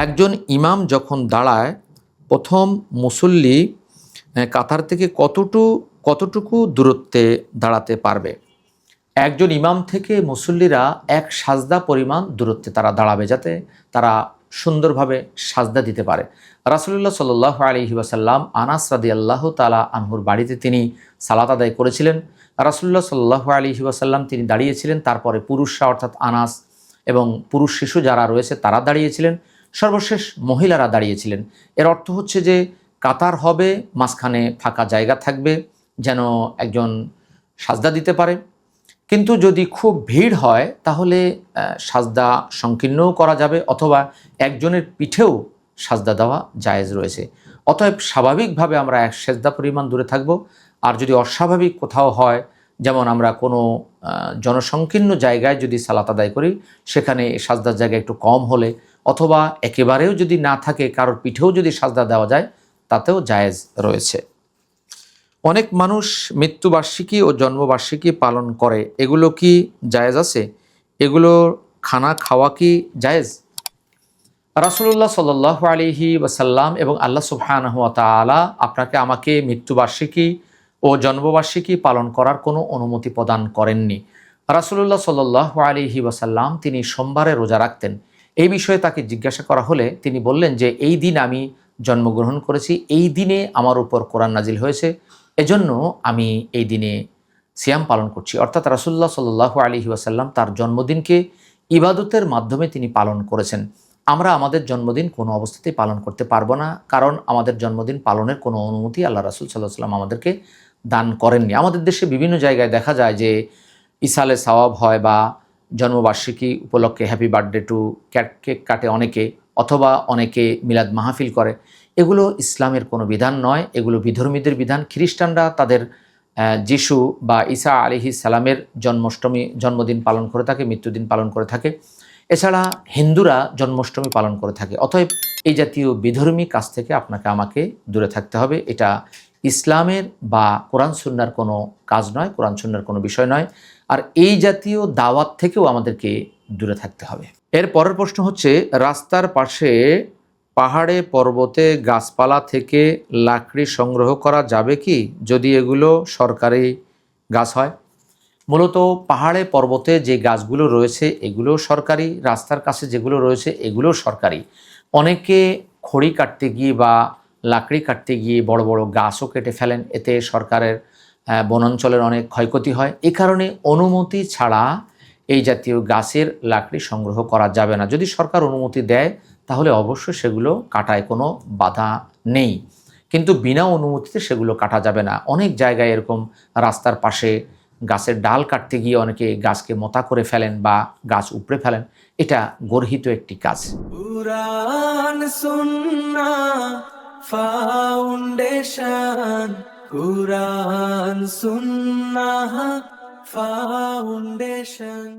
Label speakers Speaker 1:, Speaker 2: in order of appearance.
Speaker 1: একজন ইমাম যখন দাঁড়ায়, প্রথম মুসল্লি কাতার থেকে কতটুকু দূরত্বে দাঁড়াতে পারবে? একজন ইমাম থেকে মুসল্লিরা এক সাজদা পরিমাণ দূরত্বে তারা দাঁড়াবে, যাতে তারা সুন্দরভাবে সাজদা দিতে পারে। রাসূলুল্লাহ সাল্লাল্লাহু আলাইহি ওয়াসাল্লাম আনাস রাদিয়াল্লাহু তাআলা আনহুর বাড়িতে তিনি সালাত আদায় করেছিলেন। রাসূলুল্লাহ সাল্লাল্লাহু আলাইহি ওয়াসাল্লাম তিনি দাঁড়িয়েছিলেন, তারপরে পুরুষরা অর্থাৎ আনাস এবং পুরুষ শিশু যারা রয়েছে তারা দাঁড়িয়েছিলেন, সর্বশেষ মহিলারা দাঁড়িয়েছিলেন। এর অর্থ হচ্ছে যে কাতার হবে, মাঝখানে ফাঁকা জায়গা থাকবে যেন একজন সাজদা দিতে পারে। কিন্তু যদি খুব ভিড় হয় তাহলে সাজদা সংকীর্ণও করা যাবে, অথবা একজনের পিঠেও সাজদা দেওয়া জায়েজ রয়েছে। অতএব স্বাভাবিকভাবে আমরা এক সেজদা পরিমাণ দূরে থাকব। আর যদি অস্বাভাবিক কোথাও হয়, যেমন আমরা কোনো জনসংকীর্ণ জায়গায় যদি সালাত আদায় করি, সেখানে সাজদার জায়গা একটু কম হলে, অথবা একেবারেও যদি না থাকে, কারোর পিঠেও যদি সাজদা দেওয়া যায়, তাতেও জায়েজ রয়েছে। অনেক মানুষ মৃত্যুবার্ষিকী ও জন্মবার্ষিকী পালন করে, এগুলো কি জায়েজ আছে? এগুলো খানা খাওয়া কি জায়েজ? রাসূলুল্লাহ সাল্লাল্লাহু আলাইহি ওয়াসাল্লাম এবং আল্লাহ সুবহানাহু ওয়া তাআলা আপনাকে আমাকে মৃত্যুবার্ষিকী ও জন্মবার্ষিকী পালন করার কোনো অনুমতি প্রদান করেননি। রাসূলুল্লাহ সাল্লাল্লাহু আলাইহি ওয়াসাল্লাম তিনি সোমবারে রোজা রাখতেন। এই বিষয়ে তাকে জিজ্ঞাসা করা হলে তিনি বললেন যে, এই দিন আমি জন্মগ্রহণ করেছি, এই দিনে আমার উপর কোরআন নাজিল হয়েছে, এজন্য আমি এই দিনে সিয়াম পালন করছি। অর্থাৎ রাসূলুল্লাহ সাল্লাল্লাহু আলাইহি ওয়াসাল্লাম তার জন্মদিনকে ইবাদতের মাধ্যমে তিনি পালন করেছেন। আমরা আমাদের জন্মদিন কোনো অবস্থাতেই পালন করতে পারবো না, কারণ আমাদের জন্মদিন পালনের কোনো অনুমতি আল্লাহ রাসূল সাল্লাল্লাহু আলাইহি ওয়াসাল্লাম আমাদেরকে দান করেননি। আমাদের দেশে বিভিন্ন জায়গায় দেখা যায় যে ইসালে সাওয়াব হয়, বা জন্মবার্ষিকী উপলক্ষে হ্যাপি বার্থডে টু কেক কাটে অনেকে, অথবা অনেকে মিলাদ মাহফিল করে। এগুলো ইসলামের কোনো বিধান নয়, এগুলো বিধর্মীদের বিধান। খ্রিস্টানরা তাদের যিশু বা ঈসা আলাইহিস সালামের জন্মদিন পালন করে থাকে, মৃত্যুদিন পালন করে থাকে। এছাড়া হিন্দুরা জন্মাষ্টমী পালন করে থাকে। অতএব এই জাতীয় বিধর্মী কাজ থেকে আপনাকে আমাকে দূরে থাকতে হবে। এটা ইসলামের বা কোরআন সুন্নাহর কোনো কাজ নয়, কোরআন সুন্নাহর কোনো বিষয় নয়। আর এই জাতীয় দাওয়াত থেকেও আমাদেরকে দূরে থাকতে হবে। এর পরের প্রশ্ন হচ্ছে, রাস্তার পাশে পাহাড়ে পর্বতে গাছপালা থেকে লাকড়ি সংগ্রহ করা যাবে কি, যদি এগুলো সরকারি গাছ হয়? মূলত পাহাড়ে পর্বতে যে গাছগুলো রয়েছে এগুলো সরকারি, রাস্তার কাছে যেগুলো রয়েছে এগুলো সরকারি। অনেকে খড়ি কাটতে গিয়ে বা লাকড়ি কাটতে গিয়ে বড় বড় গাছও কেটে ফেলেন, এতে সরকারের বনাঞ্চলের অনেক ক্ষয়ক্ষতি হয়। এ কারণে অনুমতি ছাড়া এই জাতীয় গাছের লাকড়ি সংগ্রহ করা যাবে না। যদি সরকার অনুমতি দেয় তাহলে অবশ্যই সেগুলো কাটায় কোনো বাধা নেই, কিন্তু বিনা অনুমতিতে সেগুলো কাটা যাবে না। অনেক জায়গায় এরকম রাস্তার পাশে গাছের ডাল কাটতে গিয়ে অনেকে গাছকে মোটা করে ফেলেন বা গাছ উপড়ে ফেলেন, এটা গর্হিত একটি কাজ।
Speaker 2: কুরআন সুন্নাহ ফাউন্ডেশন, কুরআন সুন্নাহ ফাউন্ডেশন।